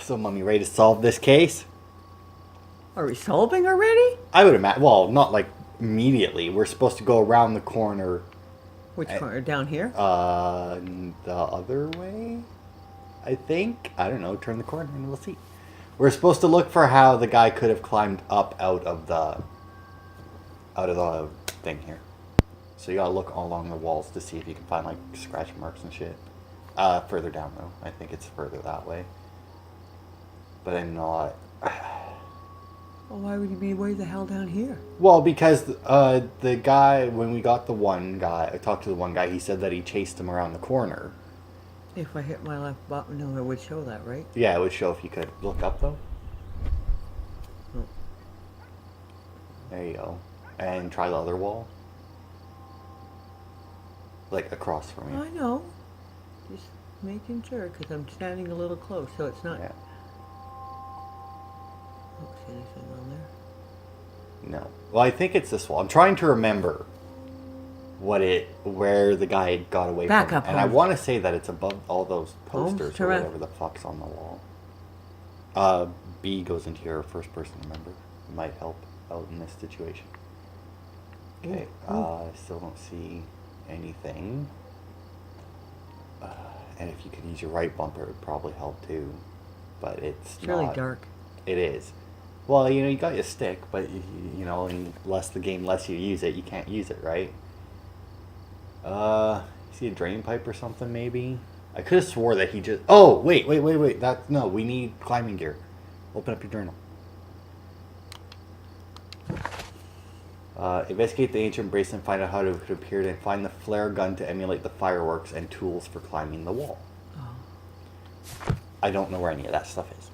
So, Mummy, ready to solve this case? Are we solving already? I would imagine. Well, not like immediately. We're supposed to go around the corner. Which corner? Down here? The other way? I think. I don't know. Turn the corner and we'll see. We're supposed to look for how the guy could have climbed up out of the thing here. So you gotta look all along the walls to see if you can find like scratch marks and shit. Further down though. I think it's further that way. But I'm not. Well, why would he be way the hell down here? Well, because the guy, when we got the one guy, I talked to the one guy, he said that he chased him around the corner. If I hit my left button, no, it would show that, right? Yeah, it would show if you could look up though. Oh. There you go. And try the other wall. Like across from you. I know. Just making sure, because I'm standing a little close, so it's not... Yeah. Don't see anything on there. No. Well, I think it's this wall. I'm trying to remember where the guy got away Back from. up, And I Holmes. want to say that it's above all those Holmes, posters or turn around. whatever the fuck's on the wall. B goes into your first person, remember? It might help out in this situation. Okay. Ooh. I still don't see anything. And if you could use your right bumper, it would probably help too. But it's really not. dark. It is. Well, you know, you got your stick, but you know, unless the game lets you use it, you can't use it, right? See a drain pipe or something, maybe? I could have swore that he just... Oh, wait. No, we need climbing gear. Open up your journal. Investigate the ancient bracelet and find out how it appeared, and find the flare gun to emulate the fireworks and tools for climbing the wall. Oh. I don't know where any of that stuff is.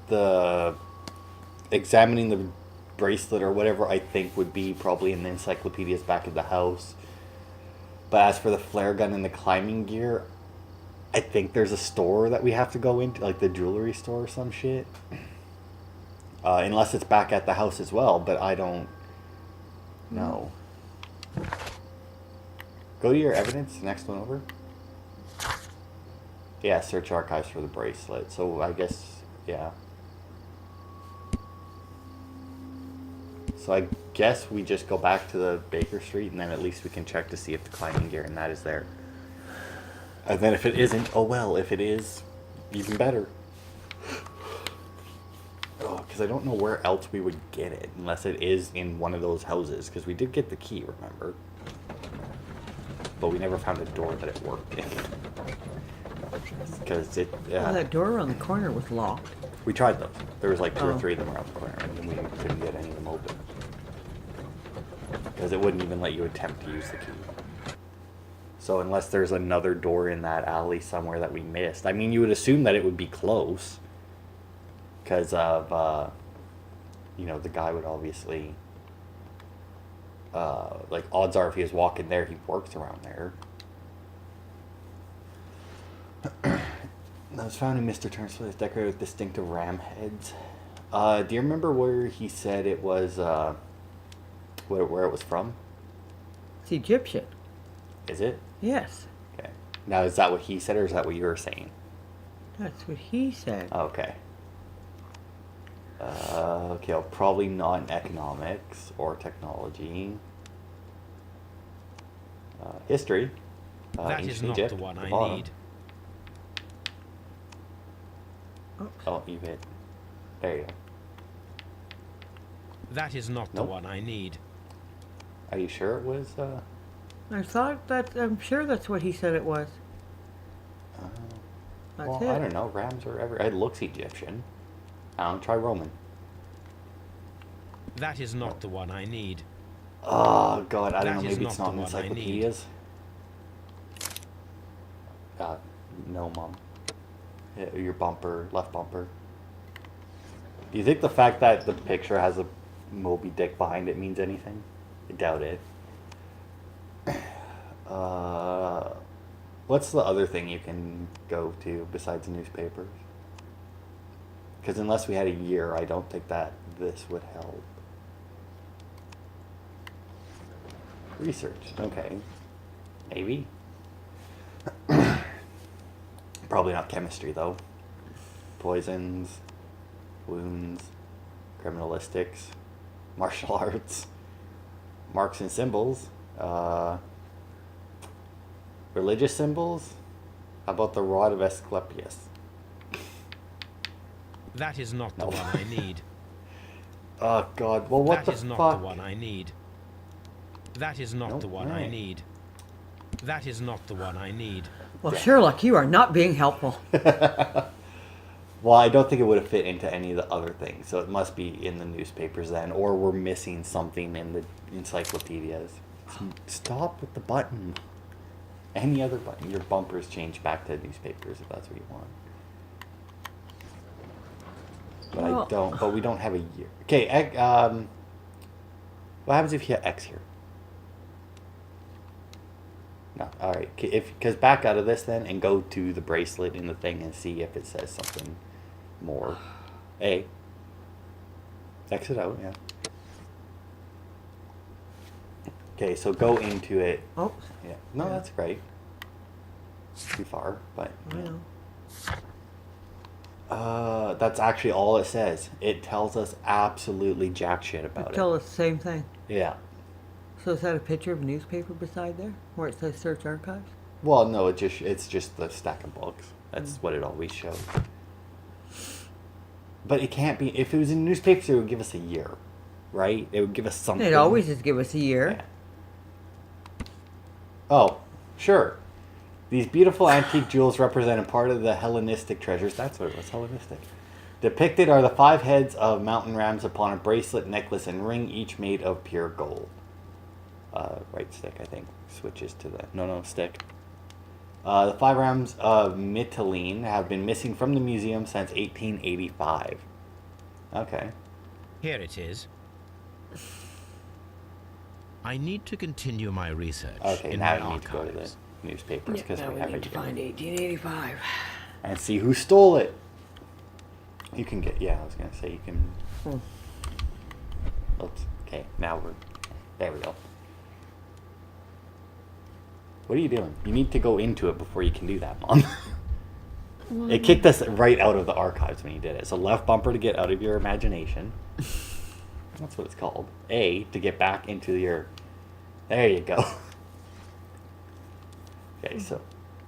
The examining the bracelet or whatever, I think would be probably in the encyclopedias back at the house. But as for the flare gun and the climbing gear, I think there's a store that we have to go into, like the jewelry store or some shit. Unless it's back at the house as well, but I don't know. Go to your evidence, next one over. Yeah, search archives for the bracelet. So I guess, yeah. So I guess we just go back to the Baker Street, and then at least we can check to see if the climbing gear and that is there. And then if it isn't, oh well. If it is, even better. Oh, because I don't know where else we would get it, unless it is in one of those houses. Because we did get the key, remember? But we never found a door that it worked in. Because it... Well, that door around the corner was locked. We tried those. There was like two or Oh. three of them around the corner, and we couldn't get any of them open. Because it wouldn't even let you attempt to use the key. So unless there's another door in that alley somewhere that we missed. I mean, you would assume that it would be close. Because of, you know, the guy would obviously... like, odds are if he was walking there, he works around there. That was found in Mr. Turner's place, decorated with distinctive ram heads. Do you remember where he said it was, where it was from? It's Egyptian. Is it? Yes. Okay. Now, is that what he said, or is that what you were saying? That's what he said. Okay. Okay, well, probably not in economics or technology. History. That is ancient not Egypt, the one the I bottom. need. Oops. Oh, you hit. There you go. That is not Nope. the one I need. Are you sure it was, I'm sure that's what he said it was. That's well, it. I don't know. Rams or ever. It looks Egyptian. I don't try Roman. That is not the one I need. Oh, God. I don't That know. is Maybe it's not not in the one I need. encyclopedias. No, Mom. Yeah, your bumper, left bumper. Do you think the fact that the picture has a Moby Dick behind it means anything? I doubt it. What's the other thing you can go to besides newspapers? Because unless we had a year, I don't think that this would help. Research, okay. Maybe. Probably not chemistry, though. Poisons, wounds, criminalistics, martial arts, marks and symbols, religious symbols. How about the rod of Asclepius? That is not the No. one I need. Oh, God. Well, what That the is not fuck? the one I need. That is not Nope, the one I alright. need. That is not the one I need. Well, Yeah. Sherlock, you are not being helpful. Well, I don't think it would have fit into any of the other things, so it must be in the newspapers then, or we're missing something in the encyclopedias. Stop with the button. Any other button. Your bumpers change back to newspapers if that's what you want. But Well- I don't. But we don't have a year. Okay. What happens if you hit X here? No. All right. Because back out of this then and go to the bracelet in the thing and see if it says something more. A. Exit out. Yeah. Okay. So go into it. Oh, Yeah. No, Yeah. that's great. Too far, but. I know. That's actually all it says. It tells us absolutely jack shit about Tell it. us the same thing. Yeah. So is that a picture of a newspaper beside there, where it says search archives? Well, no, it's just the stack of books. That's what it always shows. But it can't be. If it was in newspapers, it would give us a year, right? It would give us something. It always just give us a year. Yeah. Oh, sure. These beautiful antique jewels represent a part of the Hellenistic treasures. That's what it was, Hellenistic. Depicted are the 5 heads of mountain rams upon a bracelet, necklace, and ring, each made of pure gold. Right stick, I think, switches to the... No, stick. The 5 rams of Mytilene have been missing from the museum since 1885. Okay. Here it is. I need to continue my research Okay, in now my you need to go to the archives. newspapers because now we we have need it to here. find 1885. And see who stole it. You can get... Yeah, I was going to say you can... Oops. Okay, now we're... There we go. What are you doing? You need to go into it before you can do that, Mom. It kicked us right out of the archives when you did it. So left bumper to get out of your imagination. That's what it's called. A, to get back into your... There you go. Okay, so...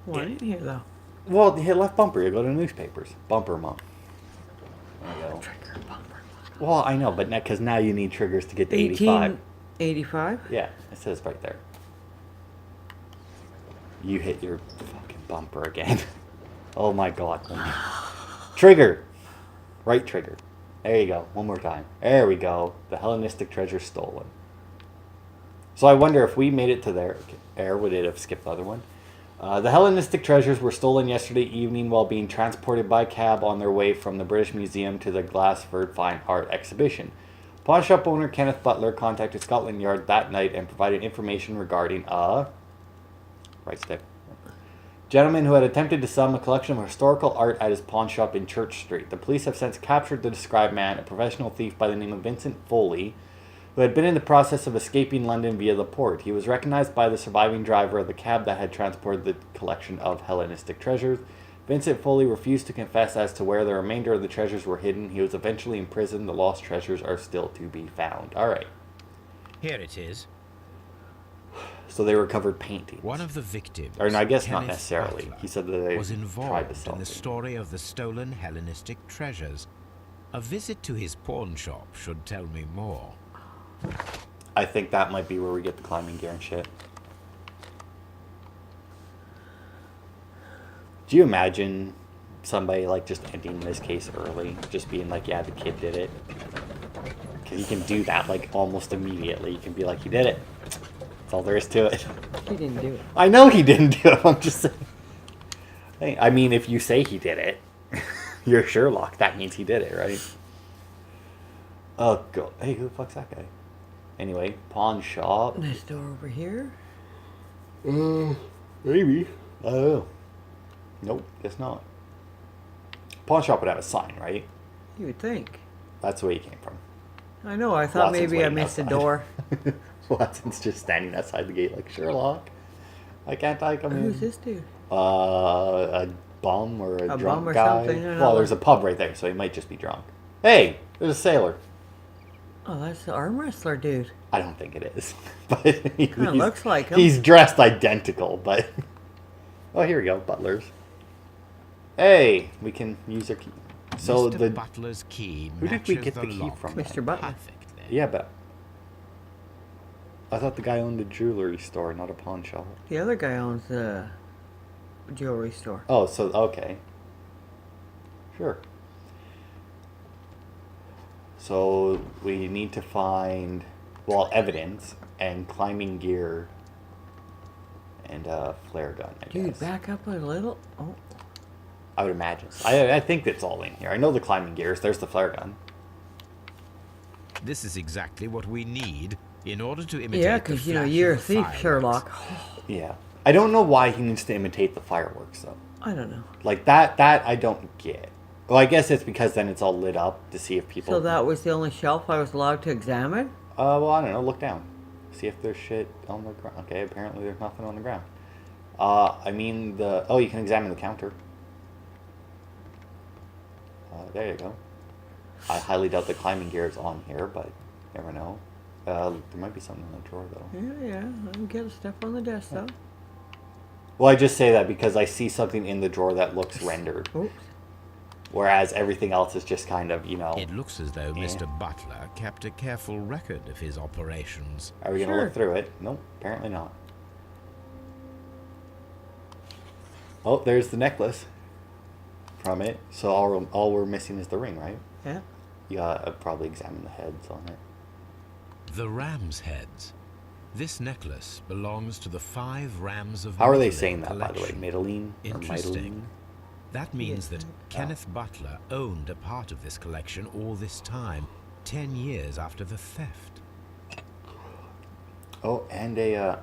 Why in here though? Well, you hit left bumper, you go to newspapers. Bumper, Mom. There you go. Trigger bumper. Well, I know, but because now you need triggers to get to 85. 1885? Yeah, it says right there. You hit your fucking bumper again. Oh my god. Trigger. Right trigger. There you go. One more time. There we go. The Hellenistic treasure stolen. So I wonder if we made it to there. Air, would it have skipped the other one? The Hellenistic treasures were stolen yesterday evening while being transported by cab on their way from the British Museum to the Glassford Fine Art Exhibition. Pawn shop owner Kenneth Butler contacted Scotland Yard that night and provided information regarding a right stick gentleman who had attempted to sell a collection of historical art at his pawn shop in Church Street. The police have since captured the described man, a professional thief by the name of Vincent Foley, who had been in the process of escaping London via the port. He was recognized by the surviving driver of the cab that had transported the collection of Hellenistic treasures. Vincent Foley refused to confess as to where the remainder of the treasures were hidden. He was eventually imprisoned. The lost treasures are still to be found. All right. Here it is. So they recovered paintings. One of the victims, Or no, I guess not Kenneth necessarily. Butler, He said that they was tried to involved sell in the things. story of the stolen Hellenistic treasures. A visit to his pawn shop should tell me more. I think that might be where we get the climbing gear and shit. Do you imagine somebody like just ending this case early, just being like, yeah, the kid did it? Because you can do that like almost immediately. You can be like, he did it. That's all there is to it. He didn't do it. I know he didn't do it. I'm just saying. Hey, I mean, if you say he did it, you're Sherlock. That means he did it, right? Oh, God. Hey, who the fuck's that guy? Anyway, pawn shop. This door over here. Maybe. I don't know. Nope, guess not. Pawn shop would have a sign, right? You would think. That's where he came from. I know. I thought Watson's maybe I waiting missed a outside. door. Watson's just standing outside the gate like, Sherlock, why can't I come in? Who's this dude? A bum or a A drunk bum or guy. something, I don't Well, know. there's a pub right there, so he might just be drunk. Hey, there's a sailor. Oh, that's the arm wrestler dude. I don't think it is. But Kind of looks like him. he's dressed identical, but... Oh, here we go, butlers. Hey, we can use our key. So Mr. the... Butler's key Who did we matches get the key lock from? Mr. Butler. perfectly. Yeah, but... I thought the guy owned a jewelry store, not a pawn shop. The other guy owns a jewelry store. Oh, so, okay. Sure. So, we need to find, well, evidence and climbing gear and a flare gun, I Dude, guess. back up a little. Oh, I would imagine. I think it's all in here. I know the climbing gears. There's the flare gun. This is exactly what we need in order to imitate yeah, the because, flash you're a of the thief, fireworks. Sherlock. Yeah. I don't know why he needs to imitate the fireworks, though. I don't know. Like, that I don't get. Well, I guess it's because then it's all lit up to see if people... So that was the only shelf I was allowed to examine? Well, I don't know. Look down. See if there's shit on the ground. Okay, apparently there's nothing on the ground. I mean the... Oh, you can examine the counter. There you go. I highly doubt the climbing gear is on here, but never know. There might be something in the drawer, though. Yeah, I'm getting stuff on the desk, though. Well, I just say that because I see something in the drawer that looks rendered. Oops. Whereas everything else is just kind of, you know... It looks as though Mr. Butler kept a careful record of his operations. Are we going to Sure. look through it? Nope, apparently not. Oh, there's the necklace from it. So all we're missing is the ring, right? Yeah. You gotta probably examine the heads on it. The ram's heads. This necklace belongs to the 5 rams of How are they Middelin saying that, by the way? collection. Middling or Interesting. Middling? That means that Kenneth Butler owned a part of this collection all this time, 10 years after the theft. Oh, and a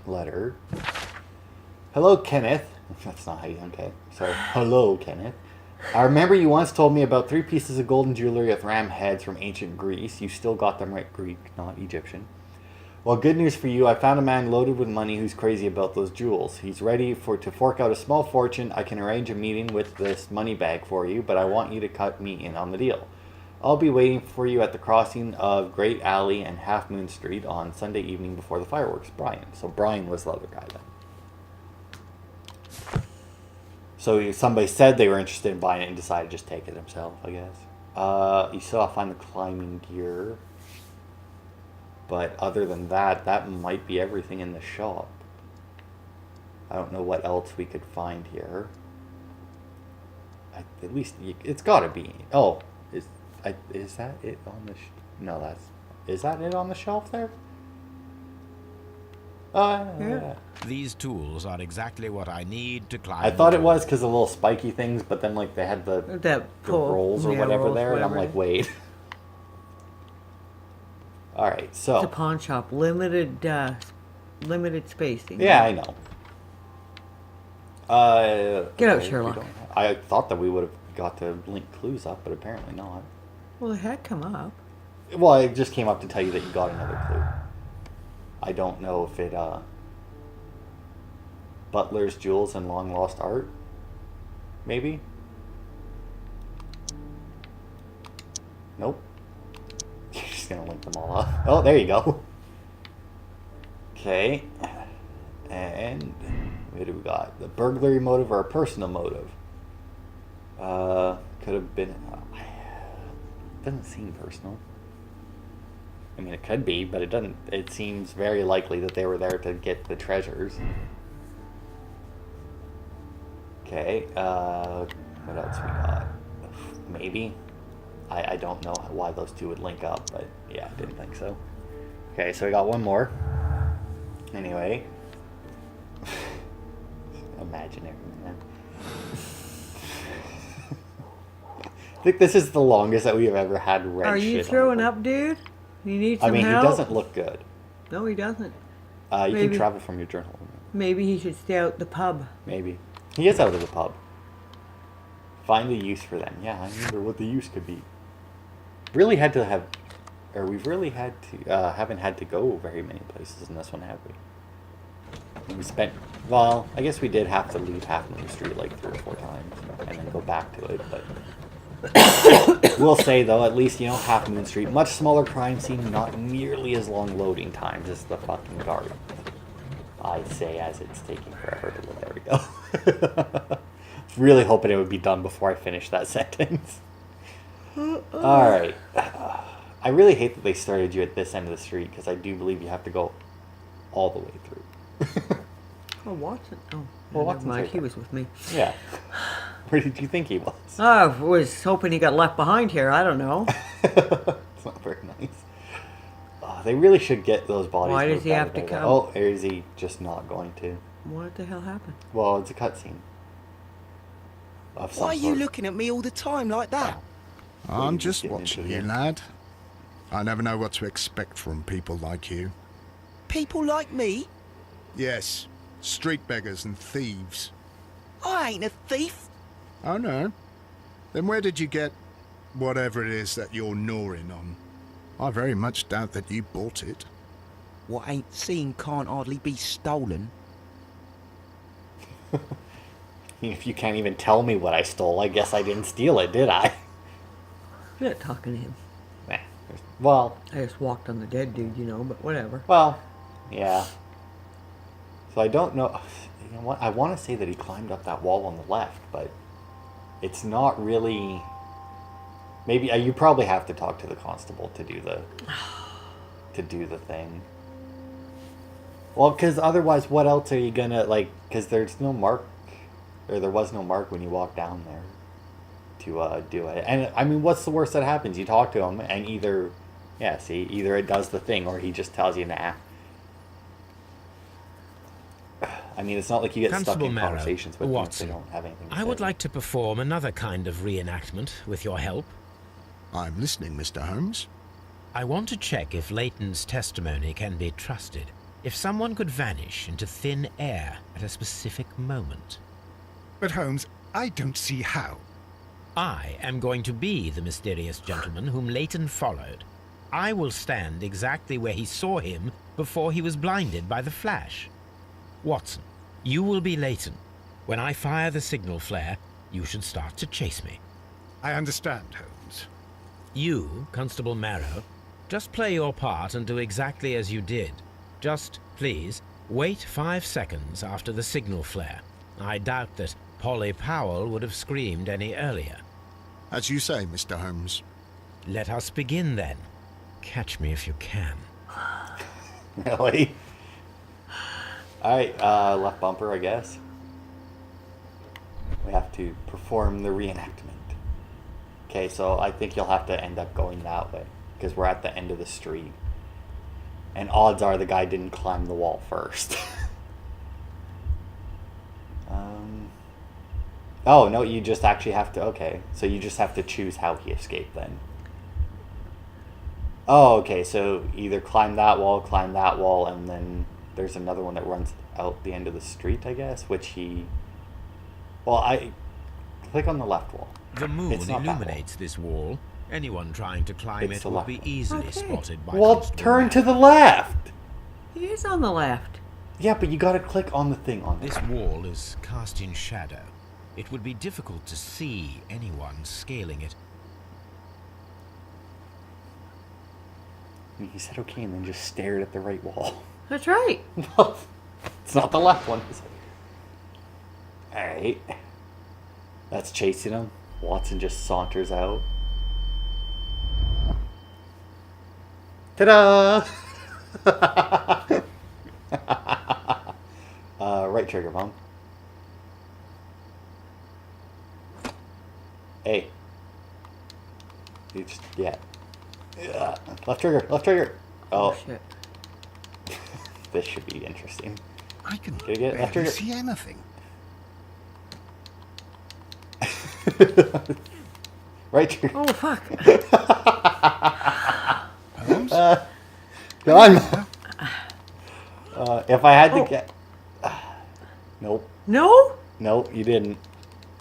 letter. Hello, Kenneth. That's not how you... Okay. So, hello, Kenneth. I remember you once told me about 3 pieces of golden jewelry with ram heads from ancient Greece. You still got them right, Greek, not Egyptian. Well, good news for you. I found a man loaded with money who's crazy about those jewels. He's ready to fork out a small fortune. I can arrange a meeting with this money bag for you, but I want you to cut me in on the deal. I'll be waiting for you at the crossing of Great Alley and Half Moon Street on Sunday evening before the fireworks. Brian. So Brian was the other guy then. So somebody said they were interested in buying it and decided to just take it himself, I guess. You still have to find the climbing gear. But other than that, that might be everything in the shop. I don't know what else we could find here. At least, it's gotta be. Oh, is that it on the... No, that's... Is that it on the shelf there? Yeah. These tools are exactly what I need to climb. I thought it the was wall. because of the little spiky things, but then like they had the That pull. rolls or yeah, whatever rolls, there, and I'm whatever like, it is. wait. All right, It's a so pawn shop. Limited spacing. yeah, I know. Get out, okay, Sherlock. I thought that we would have got to link clues up, but apparently not. Well, it had come up. Well, it just came up to tell you that you got another clue. I don't know if it, Butler's Jewels and Long Lost Art? Maybe? Nope. You're just gonna link them all up. Oh, there you go. Okay. And what do we got? The burglary motive or a personal motive? Could have been... doesn't seem personal. I mean, it could be, but it doesn't. It seems very likely that they were there to get the treasures. Okay, what else we got? Maybe. I don't know why those two would link up, but yeah, I didn't think so. Okay, so we got one more. Anyway. Imaginary, man. I think this is the longest that we have ever had red Are you shit on throwing the board. up, dude? You need some I mean, help? he doesn't look good. No, he doesn't. You can Maybe. travel from your journal. Maybe he should stay out the pub. Maybe. He is out of the pub. Find the use for them. Yeah, I wonder what the use could be. Really had to have... Or we've really had to... haven't had to go very many places in this one, have we? We spent Well, I guess we did have to leave Half Moon Street like 3 or 4 times and then go back to it, but we'll say though, at least, you know, Half Moon Street, much smaller crime scene, not nearly as long loading times as the fucking Garden. I say as it's taking forever to load. There we go. Really hoping it would be done before I finish that sentence. Alright. I really hate that they started you at this end of the street, because I do believe you have to go all the way through. Oh, Watson. Oh, Well, never Watson's mind. right He there. was with me. Yeah. Where did you think he was? I was hoping he got left behind here. I don't know. It's not very nice. They really should get those bodies. Why does moved he out have of to there. come? Oh, or is he just not going to? What the hell happened? Well, it's a cutscene. Of some Why are you sort. looking at me all the time like that? I'm you just getting watching into you, here? lad. I never know what to expect from people like you. People like me? Yes, street beggars and thieves. I ain't a thief. Oh no? Then where did you get whatever it is that you're gnawing on? I very much doubt that you bought it. What ain't seen can't hardly be stolen. If you can't even tell me what I stole, I guess I didn't steal it, did I? You're not talking to him. Nah. Well, I just walked on the dead dude, you know, but whatever. well, yeah. So I don't know. You know what? I want to say that he climbed up that wall on the left, but it's not really. Maybe you probably have to talk to the constable to do the thing. Well, because otherwise, what else are you gonna like? Because there's no mark, or there was no mark when you walk down there to do it. And I mean, what's the worst that happens? You talk to him, and either it does the thing, or he just tells you nah. I mean, it's not like you get Constable stuck in Marrow, conversations with them if Watson, they don't have anything to I would say. like to perform another kind of reenactment with your help. I'm listening, Mr. Holmes. I want to check if Leighton's testimony can be trusted. If someone could vanish into thin air at a specific moment. But Holmes, I don't see how. I am going to be the mysterious gentleman whom Leighton followed. I will stand exactly where he saw him before he was blinded by the flash. Watson, you will be Leighton. When I fire the signal flare, you should start to chase me. I understand, Holmes. You, Constable Marrow, just play your part and do exactly as you did. Just, please, wait 5 seconds after the signal flare. I doubt that Polly Powell would have screamed any earlier. As you say, Mr. Holmes. Let us begin then. Catch me if you can. Really? Alright, left bumper, I guess. We have to perform the reenactment. Okay, so I think you'll have to end up going that way, because we're at the end of the street. And odds are the guy didn't climb the wall first. Oh, no, you just actually have to... Okay, so you just have to choose how he escaped then. Oh, okay, so either climb that wall, and then there's another one that runs out the end of the street, I guess, which he... Well, I... Click on the left wall. The moon It's not that wall. illuminates this wall. Anyone trying to climb It's it the will left be one. easily Okay. spotted by Well, Constable turn to Marrow. the left! He is on the left. Yeah, but you gotta click on the thing on the This left. wall is cast in shadow. It would be difficult to see anyone scaling it. He said okay and then just stared at the right wall. That's right. No, it's not the left one. Alright. That's chasing him. Watson just saunters out. Ta-da! Right trigger, Mom. Hey. You just, yeah. Left trigger, left trigger. Oh, Shit. this should be interesting. I can Did you get it? Left barely trigger. see anything. Right trigger. Oh, fuck. Holmes? Done. If I had to Oh. get... Nope. No? Nope, you didn't.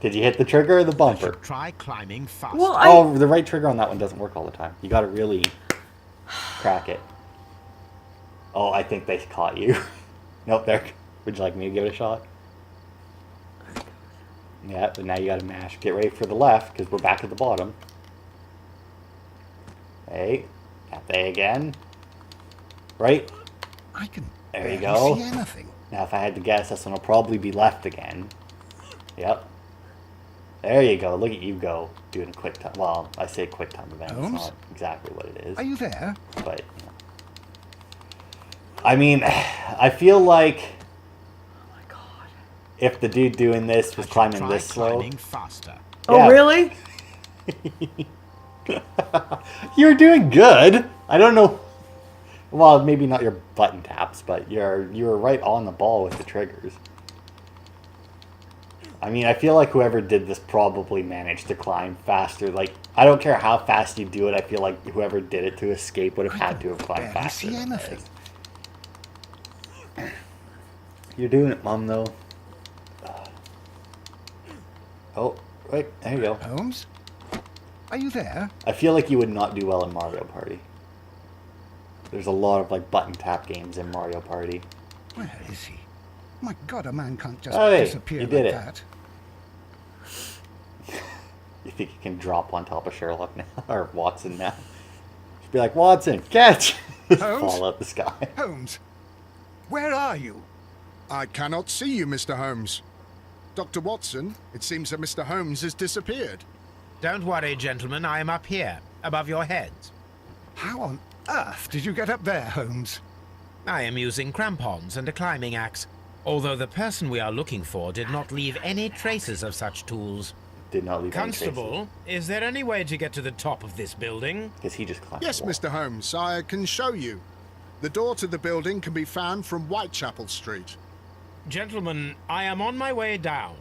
Did you hit the trigger or the bumper? Try climbing faster. Well, Oh, the right trigger on that one doesn't work all the time. You gotta really crack it. Oh, I think they caught you. Nope, there. Would you like me to give it a shot? Yeah, but now you gotta mash. Get ready for the left, because we're back at the bottom. Hey, cafe again. Right? I can There you barely go. see anything. Now, if I had to guess, this one will probably be left again. Yep. There you go. Look at you go. Doing a quick time. Well, I say quick time event. It's Holmes? not exactly what it is. Are you there? But, you know. I mean, I feel like Oh my god. if the dude doing this I was should climbing try this slow. climbing faster. Oh, Yeah. really? You're doing good. I don't know. Well, maybe not your button taps, but you were right on the ball with the triggers. I mean, I feel like whoever did this probably managed to climb faster. Like, I don't care how fast you do it. I feel like whoever did it to escape would have had to have climbed barely faster. see than anything. this. You're doing it, Mom, though. Oh, wait, there you go. Holmes? Are you there? I feel like you would not do well in Mario Party. There's a lot of, like, button tap games in Mario Party. Where is he? My God, a man can't just Hey, disappear you did like it. that. You think you can drop on top of Sherlock now? Or Watson now? Just be like, Watson, catch! Holmes? Fall out the sky. Holmes, where are you? I cannot see you, Mr. Holmes. Dr. Watson, it seems that Mr. Holmes has disappeared. Don't worry, gentlemen. I am up here, above your heads. How on earth did you get up there, Holmes? I am using crampons and a climbing axe, although the person we are looking for did not leave any traces of such tools. Did not leave any Constable, is there any way to get to the top of this building? Because he just climbed Yes, the wall. Mr. Holmes, I can show you. The door to the building can be found from Whitechapel Street. Gentlemen, I am on my way down.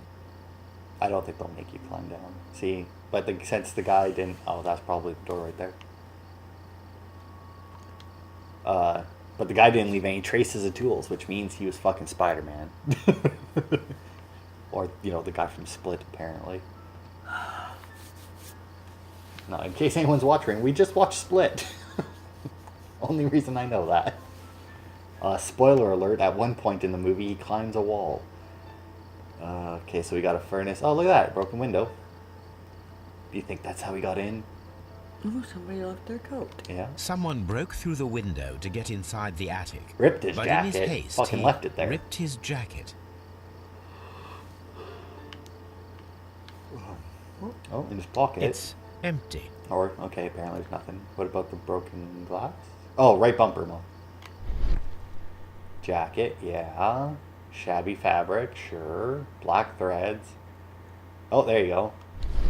I don't think they'll make you climb down. See? But since the guy didn't... Oh, that's probably the door right there. But the guy didn't leave any traces of tools, which means he was fucking Spider-Man. Or, you know, the guy from Split, apparently. No, in case anyone's watching, we just watched Split. Only reason I know that. Spoiler alert, at one point in the movie, he climbs a wall. Okay, so we got a furnace. Oh, look at that, broken window. Do you think that's how he got in? Ooh, somebody left their coat. Yeah. Someone broke through the window to get inside the attic. Ripped his But jacket. in his haste, Fucking he left it there. ripped his jacket. Oh, in his pocket. It's empty. Or, okay, apparently there's nothing. What about the broken glass? Oh, right bumper, no. Jacket, yeah. Shabby fabric, sure. Black threads. Oh, there you go.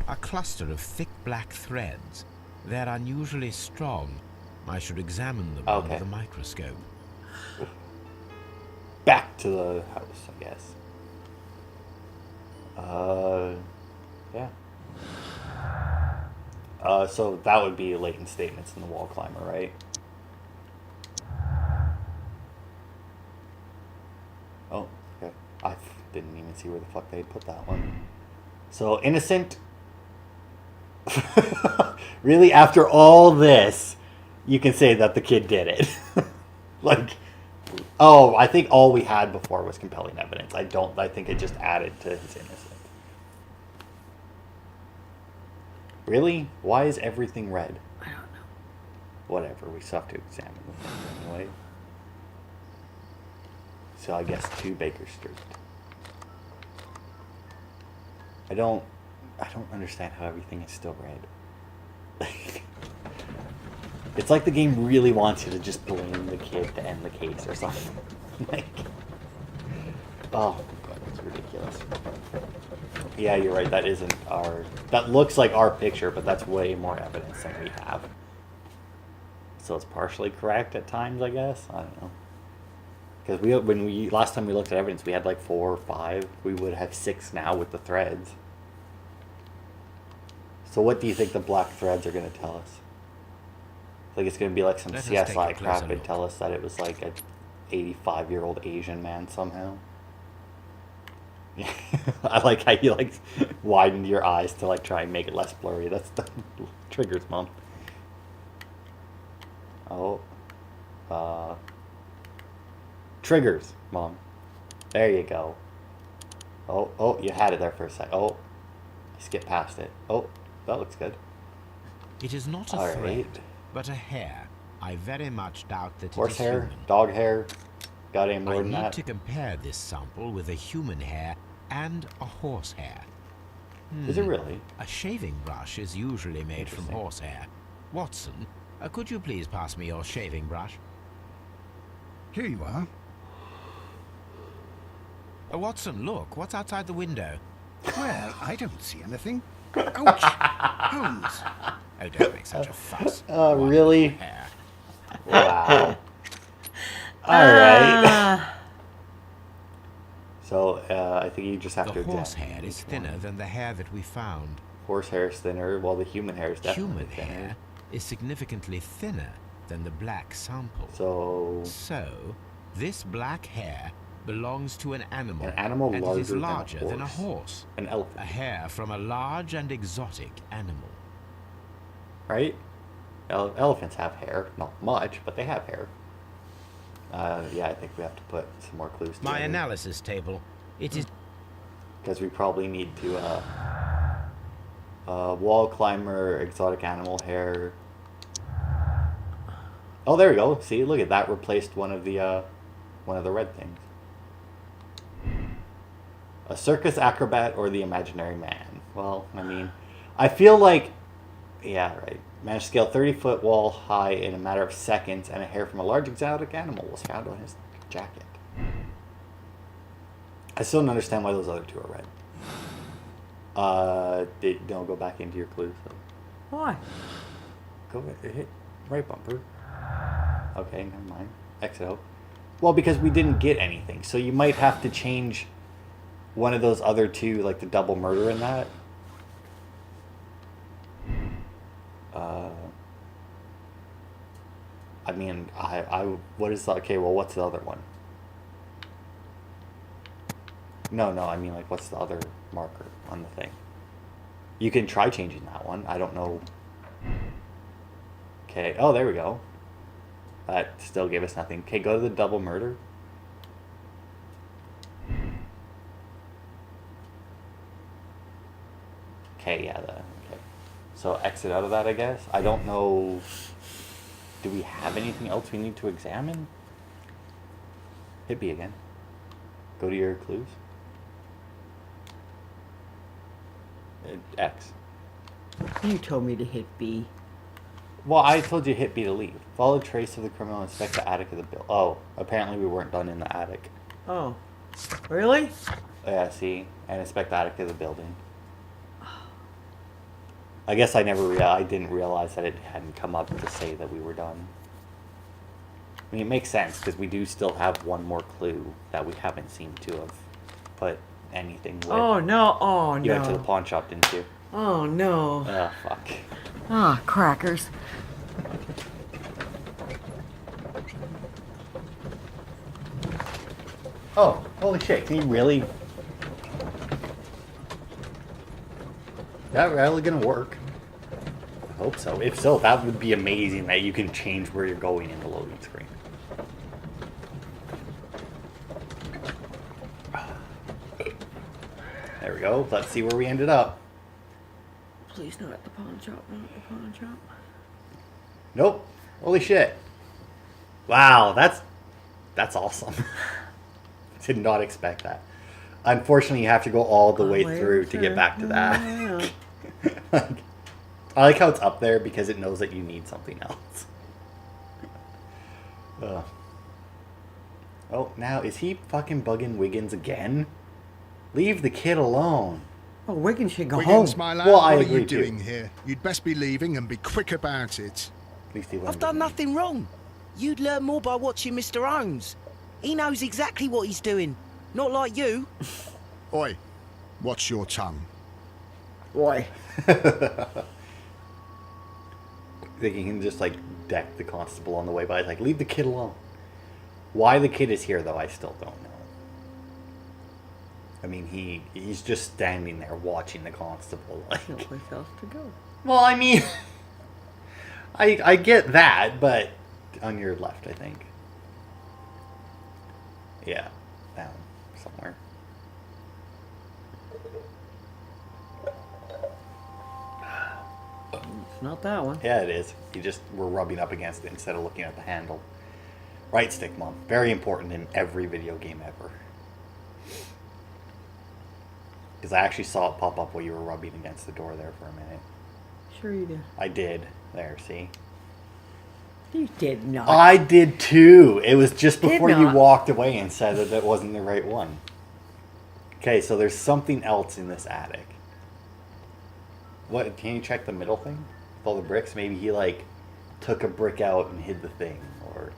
A cluster of thick black threads. They're unusually strong. I should examine them Okay. under the microscope. Back to the house, I guess. Yeah. So that would be latent statements in the wall climber, right? Oh, okay. I didn't even see where the fuck they put that one. So, innocent. Really, after all this, you can say that the kid did it. Like, oh, I think all we had before was compelling evidence. I think it just added to his innocence. Really? Why is everything red? I don't know. Whatever, we still have to examine them anyway. So I guess 2 Baker Street. I don't understand how everything is still red. It's like the game really wants you to just blame the kid to end the case or something. Like, oh my god, that's ridiculous. Yeah, you're right, that isn't our... That looks like our picture, but that's way more evidence than we have. So it's partially correct at times, I guess? I don't know. Because last time we looked at evidence, we had like 4 or 5. We would have 6 now with the threads. So what do you think the black threads are going to tell us? Like it's going to be like some Let us take a CSI crap closer and look. tell us that it was like a 85-year-old Asian man somehow. I like how you like widened your eyes to like try and make it less blurry. That's the triggers, Mom. Oh. Triggers, Mom. There you go. Oh, you had it there for a sec. Oh, I skipped past it. Oh, that looks good. It is not a All thread, right. but a hair. I very much doubt that it Horse is hair, human. dog hair. Got any more I than need that? to compare this sample with a human hair and a horse hair. Is it really? A shaving brush is usually made from Interesting. horsehair. Watson, could you please pass me your shaving brush? Here you are. Watson, look, what's outside the window? Well, I don't see anything. Ouch! Holmes! Oh, don't make such a fuss. Oh, One really? little hair. Wow. Alright. So, I think you just have to The horse examine hair is each thinner one. than the hair that we found. Horse hair is thinner, while the human hair is definitely Human thinner. hair is significantly thinner than the black sample. So, This black hair belongs to an animal. An animal and larger it is than a larger than a horse. horse. an A elephant, hair from a large and exotic animal. right? Elephants have hair. Not much, but they have hair. Yeah, I think we have to put some more clues My together. analysis table. It is Because we probably need to, wall climber, exotic animal hair. Oh, there we go. See, look at that. Replaced one of the red things. A circus acrobat or the imaginary man. Well, I mean, I feel like, yeah, right. Managed to scale 30-foot wall high in a matter of seconds, and a hair from a large exotic animal was found on his jacket. I still don't understand why those other two are red. Don't go back into your clues. So. Why? Go hit right bumper. Okay, never mind. Exit out. Well, because we didn't get anything, so you might have to change one of those other two, like the double murder in that. I mean, what is the, okay, well, what's the other one? No, I mean, like, what's the other marker on the thing? You can try changing that one. I don't know. Okay, oh, there we go. That still gave us nothing. Okay, go to the double murder. Okay, yeah, okay. So exit out of that, I guess. I don't know. Do we have anything else we need to examine? Hit B again. Go to your clues. X. You told me to hit B. Well, I told you hit B to leave. Follow trace of the criminal and inspect the attic of the building. Oh, apparently we weren't done in the attic. Oh. Really? Yeah, see? And inspect the attic of the building. I guess I didn't realize that it hadn't come up to say that we were done. I mean, it makes sense, because we do still have one more clue that we haven't seemed to have put anything with. Oh, no. Oh, You went to the no. pawn shop, didn't you? Oh, no. Oh, fuck. Ah, crackers. Oh, holy shit, can you really... That really gonna work? I hope so. If so, that would be amazing that you can change where you're going in the loading screen. There we go. Let's see where we ended up. Please not at the pawn shop, not at the pawn shop. Nope. Holy shit. Wow, that's awesome. Did not expect that. Unfortunately, you have to go all the way through to get back to that. Like, I like how it's up there because it knows that you need something else. Oh, now is he fucking bugging Wiggins again? Leave the kid alone. Oh, Wiggins should go Wiggins, home. my lad, Well, I what are agree you too. doing here? You'd best be leaving and be quick about it. At least he I've done nothing wrong. You'd learn more by watching Mr. Holmes. He knows exactly what he's doing. Not like you. Oi, watch your tongue. Boy. Thinking he can just like deck the constable on the way by. Like, leave the kid alone. Why the kid is here, though, I still don't know. I mean, he's just standing there watching the constable. Like, No place else to go. well, I mean, I get that, but on your left, I think. Yeah, down. somewhere. It's not that one. Yeah, it is. You just were rubbing up against it instead of looking at the handle. Right stick, Mom. Very important in every video game ever. Because I actually saw it pop up while you were rubbing against the door there for a minute. Sure you did. I did. There, see? You did not. I did too. It was just before you not. walked away and said that wasn't the right one. Okay, so there's something else in this attic. What? Can you check the middle thing? With all the bricks? Maybe he like took a brick out and hid the thing, or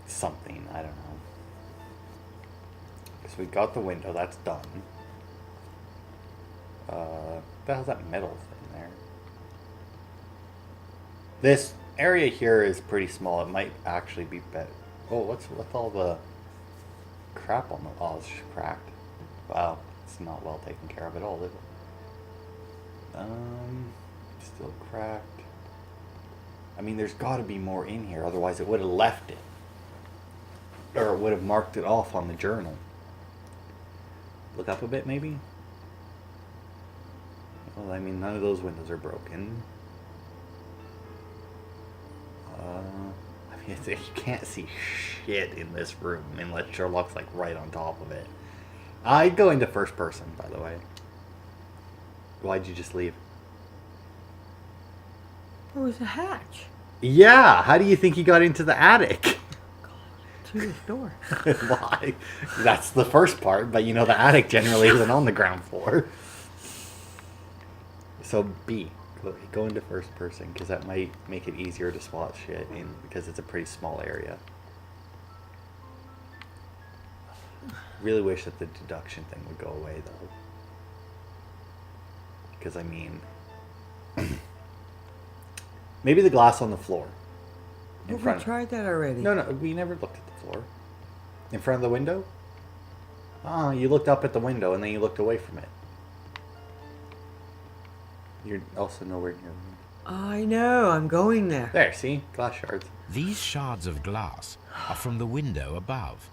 something. I don't know. So we got the window. That's done. What the hell's that metal thing there? This area here is pretty small. It might actually be better. Oh, what's with all the crap on the... Oh, it's just cracked. Wow, it's not well taken care of at all, is it? Still cracked. I mean, there's got to be more in here, otherwise it would have left it. Or it would have marked it off on the journal. Look up a bit, maybe? Well, I mean, none of those windows are broken. I mean, you can't see shit in this room unless Sherlock's like right on top of it. I'd go into first person, by the way. Why'd you just leave? There was a hatch Yeah, how do you think he got into the attic? to this door. Why? That's the first part, but you know the attic generally isn't on the ground floor. So B, go into first person, because that might make it easier to spot shit in, because it's a pretty small area. Really wish that the deduction thing would go away though. Because I mean, maybe the glass on the floor. In But we front. tried that already. No, we never looked at the floor. In front of the window? Ah, you looked up at the window and then you looked away from it. You're also nowhere near the window. I know, I'm going there. There, see? Glass shards. These shards of glass are from the window above.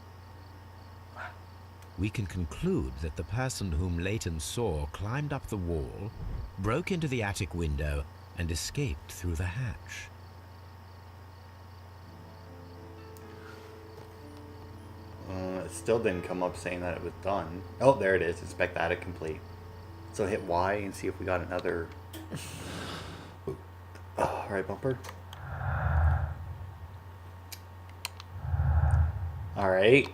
We can conclude that the person whom Leighton saw climbed up the wall, broke into the attic window, and escaped through the hatch. It still didn't come up saying that it was done. Oh, there it is. Inspect attic complete. So hit Y and see if we got another... Oh, right bumper. Alright.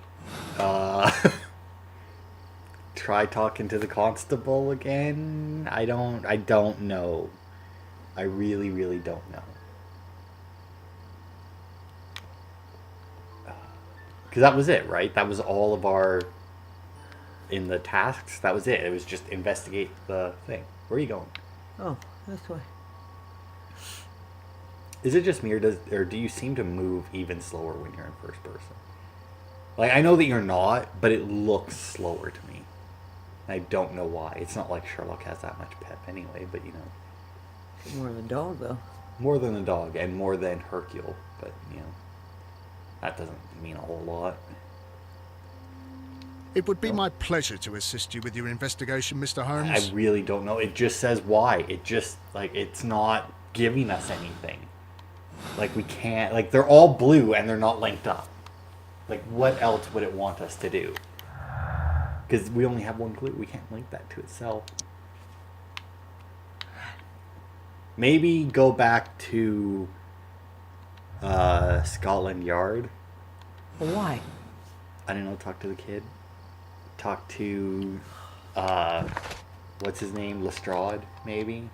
Try talking to the constable again. I don't know. I really, really don't know. Because that was it, right? That was all of our... In the tasks, that was it. It was just investigate the thing. Where are you going? Oh, this way. Is it just me, or do you seem to move even slower when you're in first person? Like, I know that you're not, but it looks slower to me. I don't know why. It's not like Sherlock has that much pep anyway, but you know. More than a dog, though. More than a dog, and more than Hercule, but you know. That doesn't mean a whole lot. It would be my pleasure to assist you with your investigation, Mr. Holmes. I really don't know. It just says why. It just, like, it's not giving us anything. Like, we can't, like, they're all blue and they're not linked up. Like, what else would it want us to do? Because we only have one clue. We can't link that to itself. Maybe go back to Scotland Yard. Why? I don't know, talk to the kid. Talk to, what's his name? Lestrade, maybe?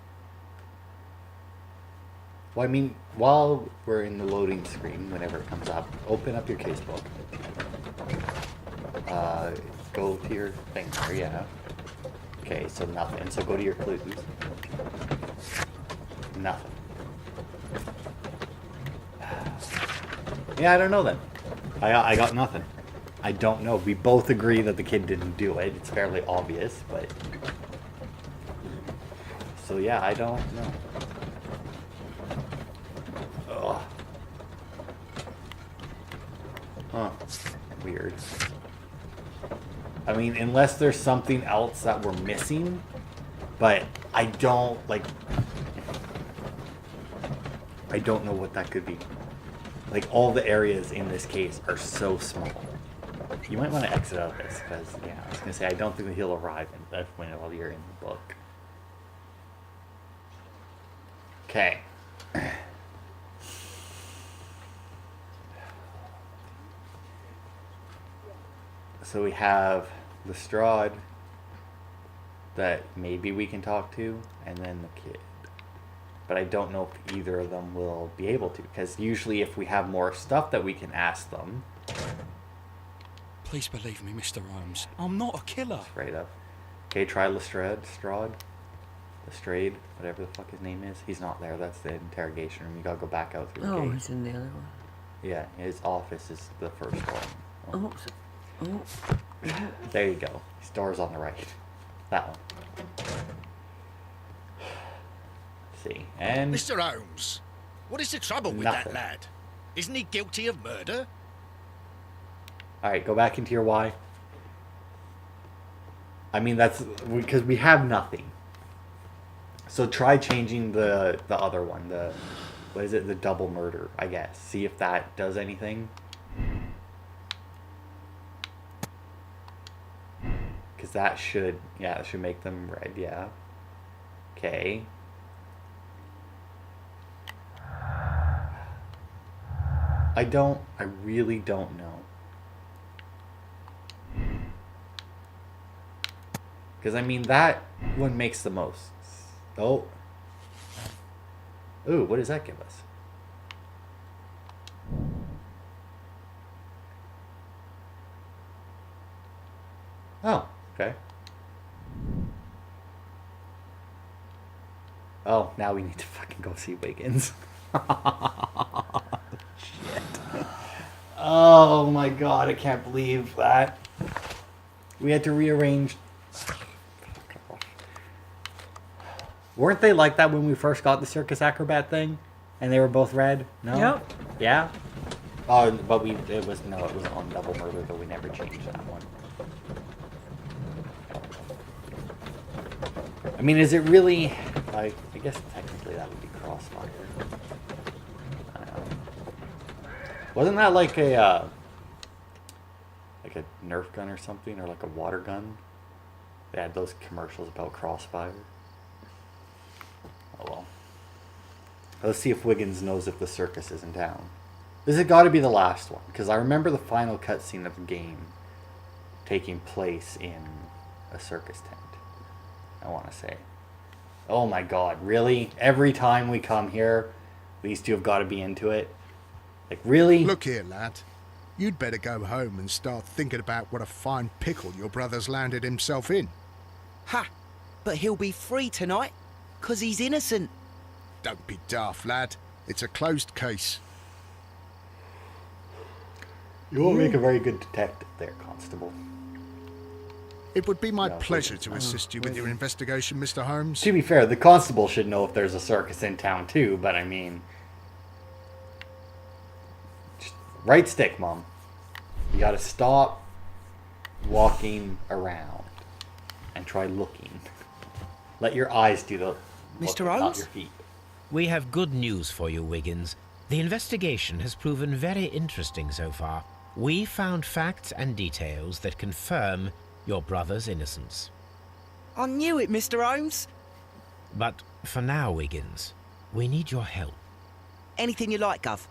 Well, I mean, while we're in the loading screen, whenever it comes up, open up your casebook. Go to your thing there, yeah. Okay, so nothing. So go to your clues. Nothing. Yeah, I don't know then. I got nothing. I don't know. We both agree that the kid didn't do it. It's fairly obvious, but... So yeah, I don't know. Ugh. Huh. Weird. I mean, unless there's something else that we're missing, but I don't know what that could be. Like, all the areas in this case are so small. You might want to exit out of this, because, yeah, I was going to say, I don't think that he'll arrive in that point while you're in the book. Okay. So we have Lestrade that maybe we can talk to, and then the kid. But I don't know if either of them will be able to, because usually if we have more stuff that we can ask them... Please believe me, Mr. Holmes. I'm not a killer. Straight up. Okay, try Lestrade, whatever the fuck his name is. He's not there, that's the interrogation room. You gotta go back out through the gate. he's in the other one. Yeah, his office is the first one. Oh. There you go. His door's on the right. That one. See, and Mr. Holmes, what is the trouble with Nothing. that lad? Isn't he guilty of murder? all right, go back into your why. I mean, that's because we have nothing. So try changing the other one. What is it? The double murder, I guess. See if that does anything. Because that should make them red. Yeah. Okay. I really don't know. Because, I mean, that one makes the most. Oh. Ooh, what does that give us? Oh, okay. Oh, now we need to fucking go see Wiggins. Shit. Oh my god, I can't believe that. We had to rearrange. Weren't they like that when we first got the circus acrobat thing? And they were both red? No? Yep. Yeah? Oh, but it was on double murder, but we never changed that one. I mean, is it really... I guess technically that would be crossfire. I don't know. Wasn't that like a Nerf gun or something? Or like a water gun? They had those commercials about crossfire. Oh well. Let's see if Wiggins knows if the circus is in town. This has got to be the last one, because I remember the final cutscene of the game taking place in a circus tent. I want to say. Oh my god, really? Every time we come here, these two have got to be into it? Like, really? Look here, lad. You'd better go home and start thinking about what a fine pickle your brother's landed himself in. Ha! But he'll be free tonight, 'cause he's innocent. Don't be daft, lad. It's a closed case. You won't make a very good detective there, Constable. It would be my No, pleasure to assist you with your investigation, Mr. Holmes. To be fair, the constable should know if there's a circus in town too, but I mean... Just right stick, Mom. You gotta stop walking around and try looking. Let your eyes do the Mr. looking, not Holmes? your feet. We have good news for you, Wiggins. The investigation has proven very interesting so far. We found facts and details that confirm your brother's innocence. I knew it, Mr. Holmes. But for now, Wiggins, we need your help. Anything you like, Gov.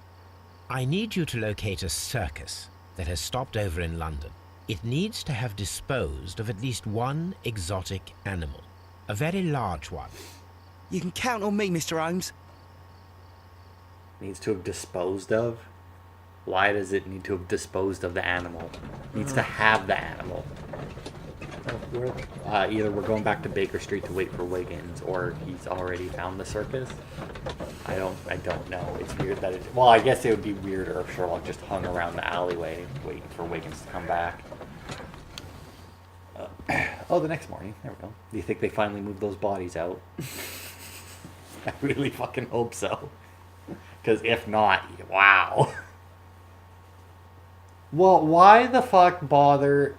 I need you to locate a circus that has stopped over in London. It needs to have disposed of at least one exotic animal, a very large one. You can count on me, Mr. Holmes. Needs to have disposed of? Why does it need to have disposed of the animal? Needs to have the animal. Either we're going back to Baker Street to wait for Wiggins, or he's already found the circus. I don't know. It's weird that it... Well, I guess it would be weirder if Sherlock just hung around the alleyway waiting for Wiggins to come back. Oh, the next morning. There we go. Do you think they finally moved those bodies out? I really fucking hope so. Because if not, wow. Well, why the fuck bother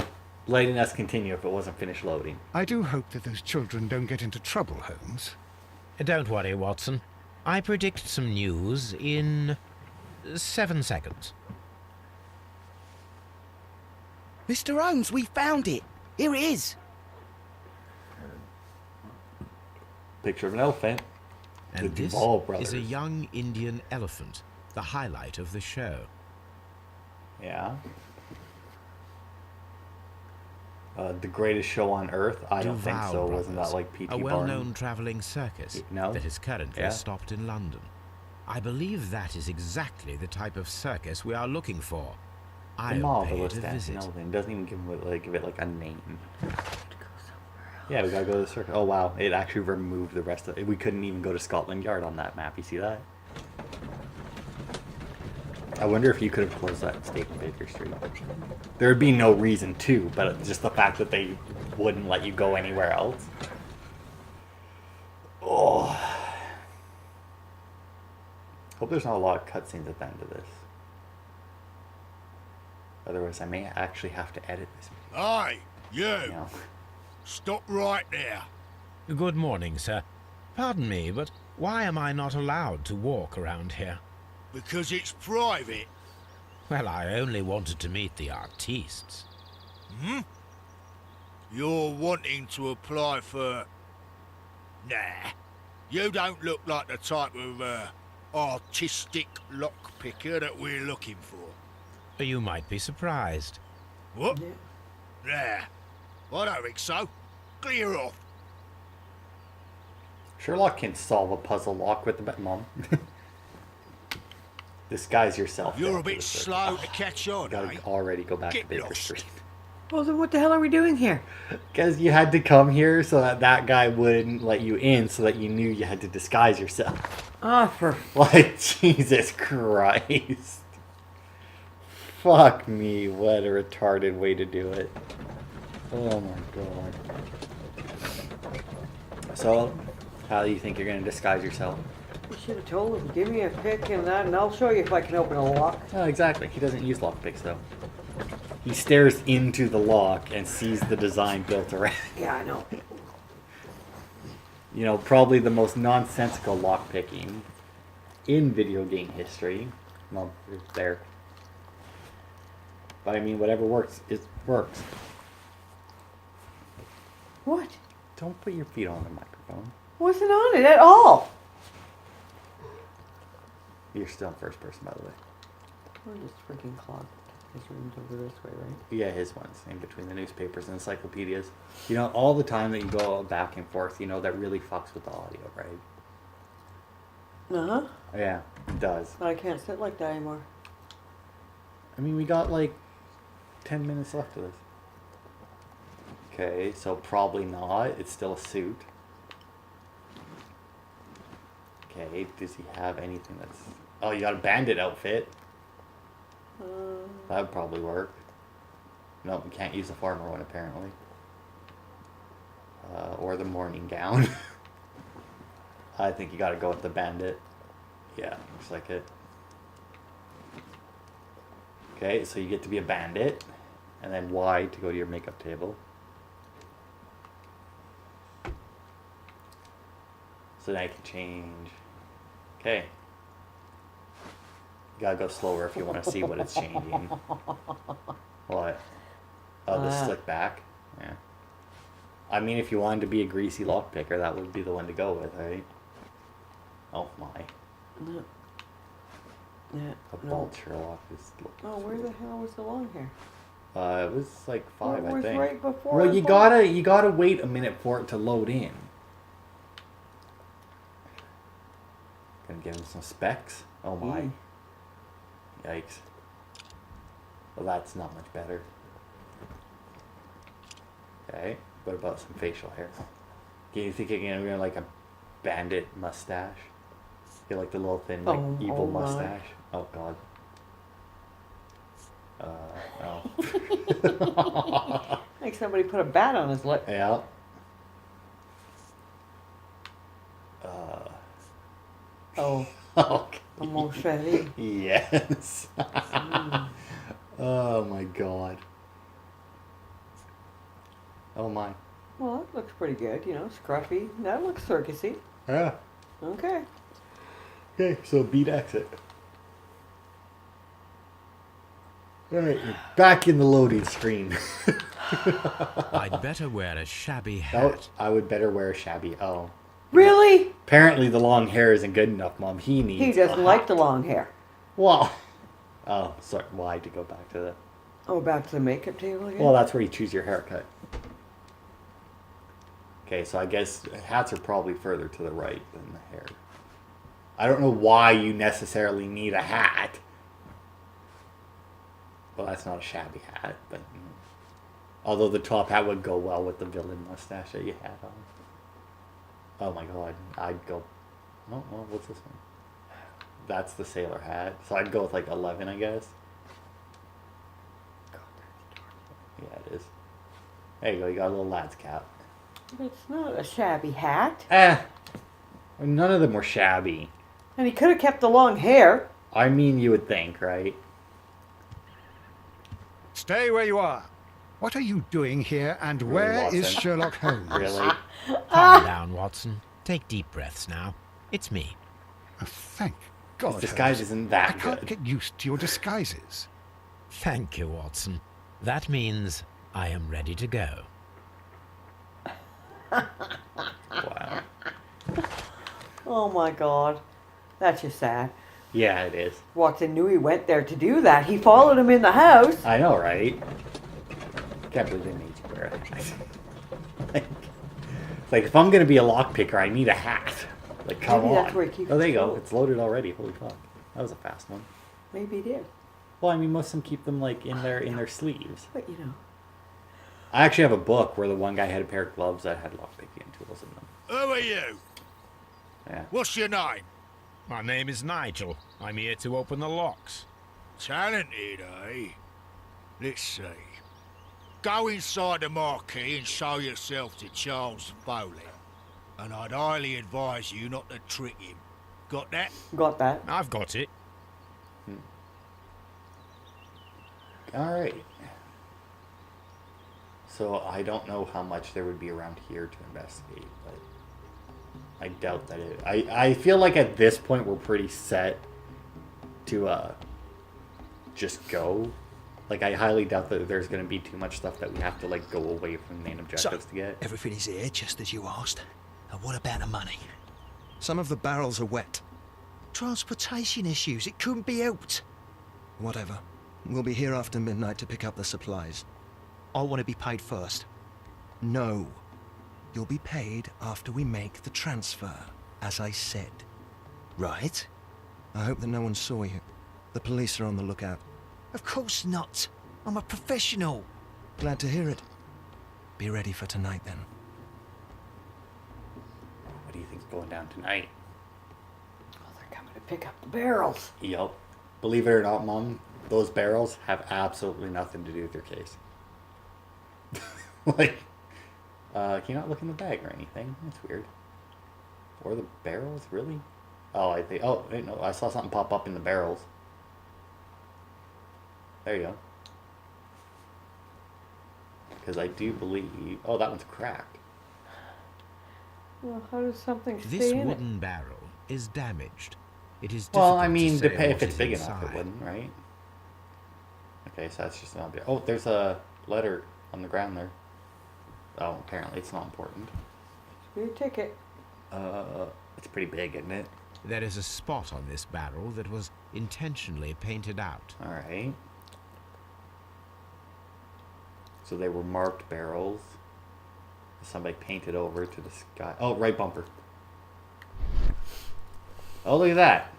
letting us continue if it wasn't finished loading. I do hope that those children don't get into trouble, Holmes. Don't worry, Watson. I predict some news in 7 seconds. Mr. Holmes, we found it. Here it is. Picture of an elephant. And The this Duvall is brothers. a young Indian elephant, the highlight of the show. Yeah. The greatest show on earth? I don't think Duval so. Wasn't Brothers, that like P.T. a Barnum? well-known travelling circus No? that is currently Yeah. stopped in London. I believe that is exactly the type of circus we are looking for. The I'll pay marvelous it a dancing visit. elephant. Doesn't even give it like a name. Yeah, we gotta go to the circus. Oh wow, it actually removed the rest of it. We couldn't even go to Scotland Yard on that map. You see that? I wonder if you could have closed that stake in Baker Street. There would be no reason to, but just the fact that they wouldn't let you go anywhere else. Oh. Hope there's not a lot of cutscenes at the end of this. Otherwise, I may actually have to edit this video. Hey, you! You know? Stop right there. Good morning, sir. Pardon me, but why am I not allowed to walk around here? Because it's private. Well, I only wanted to meet the artistes. Hmm? You're wanting to apply for... Nah. You don't look like the type of, artistic lockpicker that we're looking for. You might be surprised. What? Nah. I don't think so. Clear off. Sherlock can solve a puzzle lock with the Mom. Disguise yourself. You're then a for the bit circus. slow to catch on, Gotta eh? already go back to Get Baker lost. Street. Well, then what the hell are we doing here? Because you had to come here so that that guy wouldn't let you in, so that you knew you had to disguise yourself. Ah, for... Like, Jesus Christ. Fuck me, what a retarded way to do it. Oh my god. So, how do you think you're going to disguise yourself? You should have told him, give me a pick and that, and I'll show you if I can open a lock. Oh, exactly. He doesn't use lockpicks, though. He stares into the lock and sees the design built around. Yeah, I know. You know, probably the most nonsensical lockpicking in video game history. Well, it's there. But I mean, whatever works, it works. What? Don't put your feet on the microphone. Wasn't on it at all. You're still in first person, by the way. We're just freaking clogged. His room's over this way, right? Yeah, his ones, in between the newspapers and encyclopedias. You know, all the time that you go back and forth, you know, that really fucks with the audio, right? Uh-huh. Yeah, it does. But I can't sit like that anymore. I mean, we got like 10 minutes left of this. Okay, so probably not. It's still a suit. Okay, does he have anything that's... Oh, you got a bandit outfit. That would probably work. Nope, we can't use the farmer one, apparently. Or the morning gown. I think you gotta go with the bandit. Yeah, looks like it. Okay, so you get to be a bandit. And then Y to go to your makeup table. So now you can change. Okay. You gotta go slower if you want to see what it's changing. What? Oh, the slick back? Yeah. I mean, if you wanted to be a greasy lockpicker, that would be the one to go with, right? Oh my. No. Yeah. A No. bald Sherlock is... Oh, where the hell was the long hair? It was like 5, It I was think. right before Well, the you ball. gotta wait a minute for it to load in. Gonna give him some specs. Oh my. Mm. Yikes. Well, that's not much better. Okay. What about some facial hair? Do you think you're gonna get like a bandit mustache? Get like the little thin, like Oh, evil oh my. mustache. Oh god. Oh. Like somebody put a bat on his lip. Yeah. Oh, Okay. a mon chéri. Yes. Oh my god. Oh my. Well, it looks pretty good, you know, scruffy. That looks circusy. Yeah. Okay. Okay, so beat exit. Alright, you're back in the loading screen. I'd better wear a shabby Oh, hat. I would better wear a shabby. Oh. Really? Apparently the long hair isn't good enough, Mom. He needs He doesn't a like hat. the long hair. Well. Oh, sorry. Why to go back to that? Oh, back to the makeup table again? Well, that's where you choose your haircut. Okay, so I guess hats are probably further to the right than the hair. I don't know why you necessarily need a hat. Well, that's not a shabby hat, but... although the top hat would go well with the villain mustache that you had on. Oh my god, I'd go... oh, well, what's this one? That's the sailor hat. So I'd go with like 11, I guess. Yeah, it is. There you go, you got a little lad's cap. It's not a shabby hat. None of them were shabby. And he could have kept the long hair. I mean, you would think, right? Stay where you are. What are you doing here, and where is Watson. Sherlock Holmes? Really? Calm down, Watson. Take deep breaths now. It's me. Oh, thank God. His disguise Holmes. isn't I that can't good. get used to your disguises. Thank you, Watson. That means I am ready to go. Wow. Oh my god. That's just sad. Yeah, it is. Watson knew he went there to do that. He followed him in the house. I know, right? Can't believe they made you wear a hat. like, if I'm gonna be a lockpicker, I need a hat. Like, come Maybe on. that's where he keeps Oh, there you his go. clothes. It's loaded already. Holy fuck. That was a fast one. Maybe he did. Well, I mean, most of them keep them like in their sleeves. But you know. I actually have a book where the one guy had a pair of gloves that had lockpicking tools in them. Who are you? Yeah. What's your name? My name is Nigel. I'm here to open the locks. Talented, eh? Let's see. Go inside the marquee and show yourself to Charles Foley. And I'd highly advise you not to trick him. Got that? Got that. I've got it. All right. So I don't know how much there would be around here to investigate, but I doubt that it. I feel like at this point we're pretty set to just go. Like, I highly doubt that there's going to be too much stuff that we have to like go away from the main objectives to get. Everything is here, just as you asked. And what about the money? Some of the barrels are wet. Transportation issues, it couldn't be helped. Whatever. We'll be here after midnight to pick up the supplies. I want to be paid first. No. You'll be paid after we make the transfer, as I said. Right? I hope that no one saw you. The police are on the lookout. Of course not. I'm a professional. Glad to hear it. Be ready for tonight, then. What do you think's going down tonight? Oh, they're coming to pick up the barrels. Yup. Believe it or not, Mom, those barrels have absolutely nothing to do with your case. Like, can you not look in the bag or anything? That's weird. Or the barrels, really? Oh, I think. Oh, wait, no, I saw something pop up in the barrels. There you go. Because I do believe. Oh, that one's cracked. Well, how does something stay This in it? wooden barrel is damaged. It is Well, difficult I mean, to say if what it's is big enough, it inside. wouldn't, right? Okay, so that's just an obvious. Oh, there's a letter on the ground there. Oh, apparently it's not important. Your ticket. It's pretty big, isn't it? There is a spot on this barrel that was intentionally painted out. All right. So they were marked barrels. Somebody painted over to the sky. Oh, right bumper. Oh, look at that.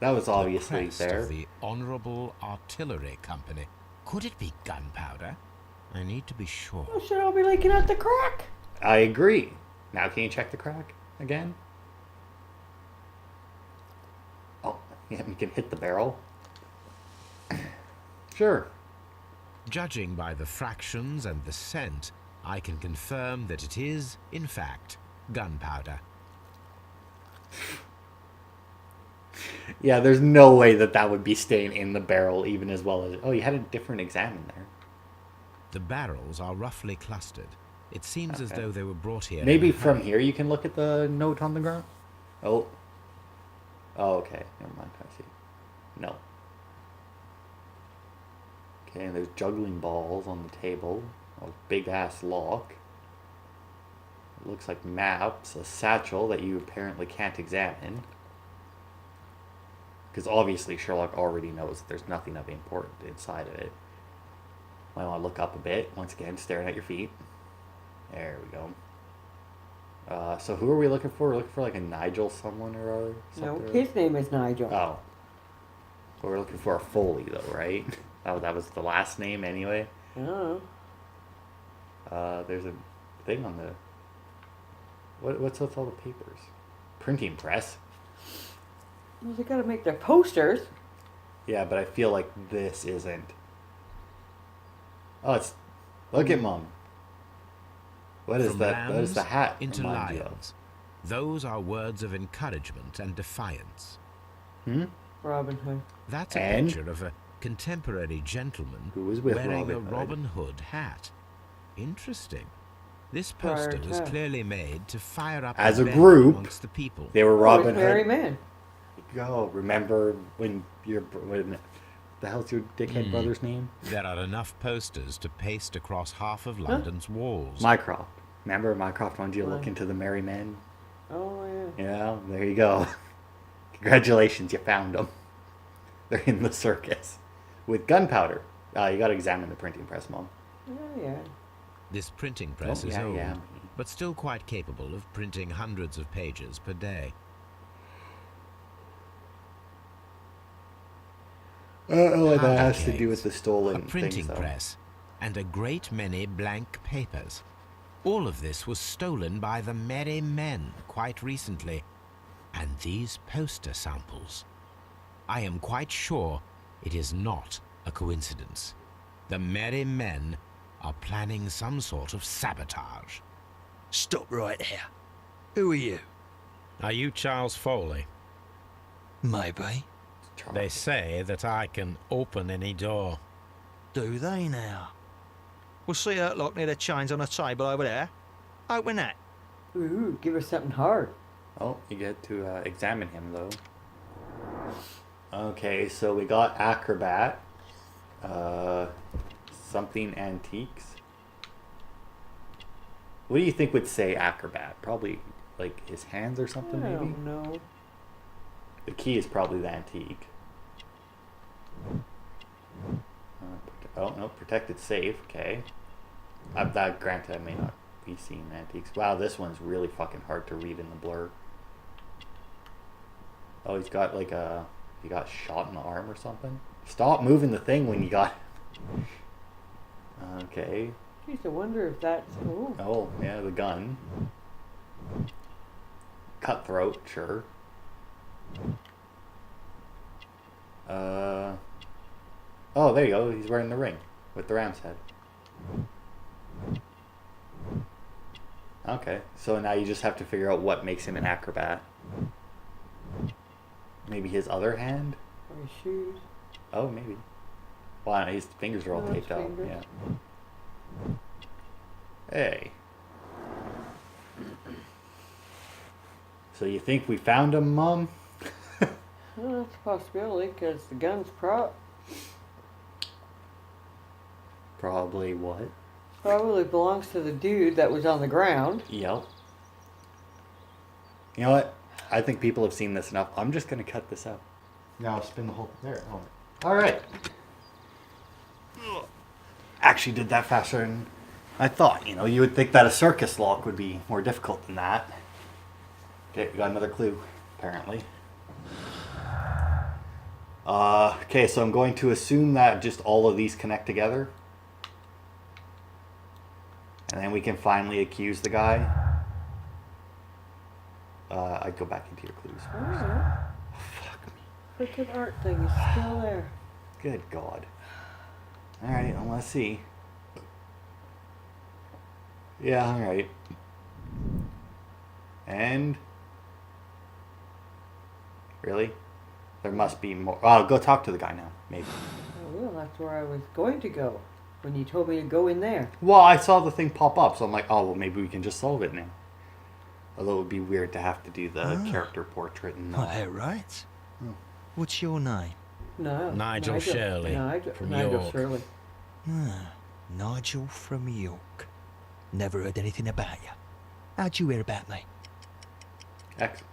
That was obviously Crest there. of the Honorable Artillery Company. Could it be gunpowder? I need to be sure. Oh, should all be leaking out the crack? I agree. Now can you check the crack again? Oh, yeah, you can hit the barrel. Sure. Judging by the fractions and the scent, I can confirm that it is, in fact, gunpowder. Yeah, there's no way that that would be staying in the barrel even as well as... Oh, you had a different exam in there. The barrels are roughly clustered. It seems as Okay. though they were brought here. Maybe in a from hurry. here you can look at the note on the ground? Oh. Oh, okay. Never mind. I see. No. Okay, and there's juggling balls on the table. A big-ass lock. It looks like maps. A satchel that you apparently can't examine. Because obviously Sherlock already knows that there's nothing of importance inside of it. Might want to look up a bit. Once again, staring at your feet. There we go. So who are we looking for? We're looking for like a Nigel someone or No, something? his name is Nigel. Oh. Well, we're looking for a Foley though, right? Oh, that was the last name anyway. Oh. There's a thing on the... What's with all the papers? Printing press. Well, they gotta make their posters. Yeah, but I feel like this isn't. Oh, it's... Look at Mum. What is From that? What is the lambs hat into remind you of? lions. Those are words of encouragement and defiance. Hmm? Robin Hood. That's a And? picture of a contemporary gentleman Who was with wearing a Robin Hood. Robin Hood hat. Interesting. This Prior poster was to- clearly made to fire up As a rebellion group, amongst the people. They were Oh, Robin it's Merry Hood. Men. Go. Remember when the hell's your dickhead brother's name? There are enough posters to paste across half of London's walls. Mycroft. Remember Mycroft wanted you to look Right. into the Merry Men? Oh, yeah. Yeah, there you go. Congratulations, you found them. They're in the circus. With gunpowder. You gotta examine the printing press, Mom. Yeah. This printing press Oh, is yeah, old, yeah. but still quite capable of printing hundreds of pages per day. Oh, that Powder has to do kegs, with the stolen a printing things, though. press, and a great many blank papers. All of this was stolen by the Merry Men quite recently, and these poster samples. I am quite sure it is not a coincidence. The Merry Men are planning some sort of sabotage. Stop right here. Who are you? Are you Charles Foley? Maybe. Charles. They say that I can open any door. Do they now? We'll see that lock near the chains on the table over there. Open that. Ooh, give her something hard. Oh, you get to examine him, though. Okay, so we got acrobat. Something antiques. What do you think would say acrobat? Probably like his hands or something, I maybe? don't know. The key is probably the antique. Oh, no, protected safe, okay. That granted, I may not be seeing antiques. Wow, this one's really fucking hard to read in the blur. Oh, he's got like a... He got shot in the arm or something? Stop moving the thing when you got... Okay. Geez, I wonder if that's... Oh, Oh, yeah, the gun. Cutthroat, sure. Oh, there you go. He's wearing the ring with the ram's head. Okay, so now you just have to figure out what makes him an acrobat. Maybe his other hand? or his shoes. Oh, maybe. Wow, his fingers are all Oh, his taped out. fingers. Yeah. Hey. So you think we found him, Mom? Well, that's a possibility, because the gun's Probably what? probably belongs to the dude that was on the ground. Yep. You know what? I think people have seen this enough. I'm just going to cut this out. Now I'll spin the whole... There. Oh. All right. Actually did that faster than I thought. You know, you would think that a circus lock would be more difficult than that. Okay, we got another clue, apparently. Okay, so I'm going to assume that just all of these connect together. And then we can finally accuse the guy. I'd go back into your clues Oh, first. yeah. Fuck me. Frickin' art thing is still there. Good God. Alright, well, let's see. Yeah, alright. And... Really? There must be more. Oh, go talk to the guy now, maybe. Oh, well, that's where I was going to go. when you told me to go in there. Well, I saw the thing pop up, so I'm like, oh, well, maybe we can just solve it now. Although it would be weird to have to do the character portrait and Oh, right. What's your name? No. Nigel Shirley from York. Shirley. Nigel from York. Never heard anything about you. How'd you hear about me? X.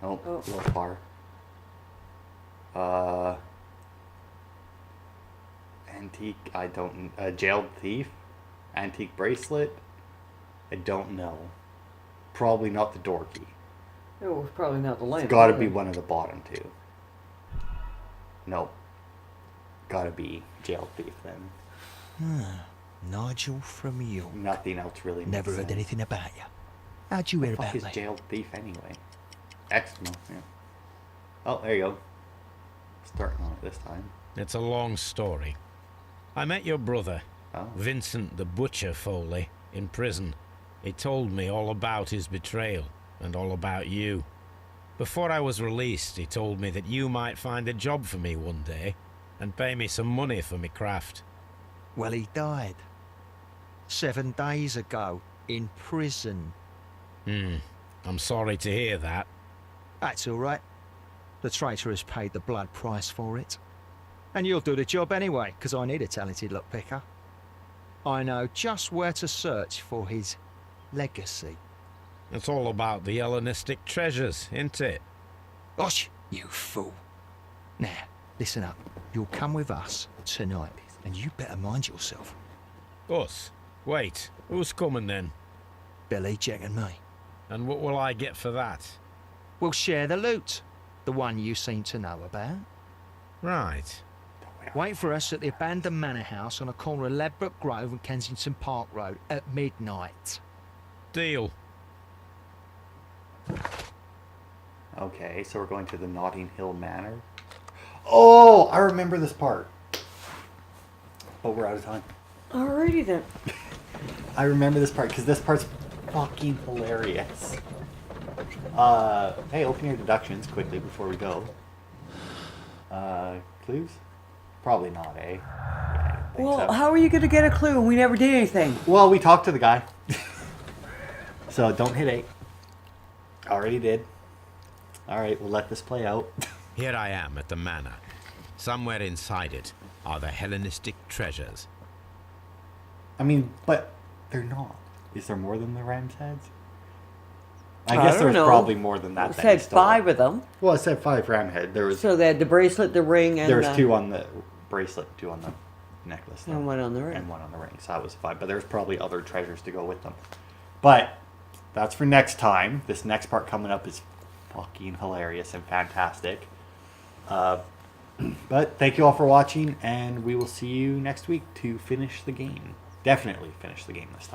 Oh, a little far. Antique, I don't... jailed thief? Antique bracelet? I don't know. Probably not the door key. It was probably not the lamp. It's gotta be one of the bottom two. Nope. Gotta be jailed thief then. Nigel from York. Nothing else really makes Never heard sense. anything about you. How'd you hear What the about fuck me? is jailed thief anyway? Eczema, yeah. Oh, there you go. Starting on it this time. It's a long story. I met your brother, Oh. Vincent the Butcher Foley, in prison. He told me all about his betrayal and all about you. Before I was released, he told me that you might find a job for me one day and pay me some money for me craft. Well, he died. 7 days ago, in prison. I'm sorry to hear that. That's all right. The traitor has paid the blood price for it. And you'll do the job anyway, because I need a talented lockpicker. I know just where to search for his legacy. It's all about the Hellenistic treasures, isn't it? Osh, you fool. Now, listen up. You'll come with us tonight, and you better mind yourself. Us? Wait, who's coming then? Billy, Jack and me. And what will I get for that? We'll share the loot. The one you seem to know about. Right. Wait for us at the abandoned manor house on a corner of Ladbroke Grove and Kensington Park Road at midnight. Deal. Okay, so we're going to the Notting Hill Manor. Oh, I remember this part. But we're out of time. Alrighty then. I remember this part because this part's fucking hilarious. Hey, open your deductions quickly before we go. Clues? Probably not, eh? Yeah, I don't think Well, so. how are you going to get a clue when we never did anything? Well, we talked to the guy. So don't hit 8. Already did. Alright, we'll let this play out. Here I am at the manor. Somewhere inside it are the Hellenistic treasures. I mean, but they're not. Is there more than the ram's heads? I I guess don't there's know. probably more than that. It that said he stole. 5 of them. Well, it said 5 ram head. There was So they had the bracelet, the ring, and there was 2 on the bracelet, 2 on the necklace, and 1 on the ring. and 1 on the ring. So that was 5. But there's probably other treasures to go with them. But that's for next time. This next part coming up is fucking hilarious and fantastic. But thank you all for watching, and we will see you next week to finish the game. Definitely finish the game this time.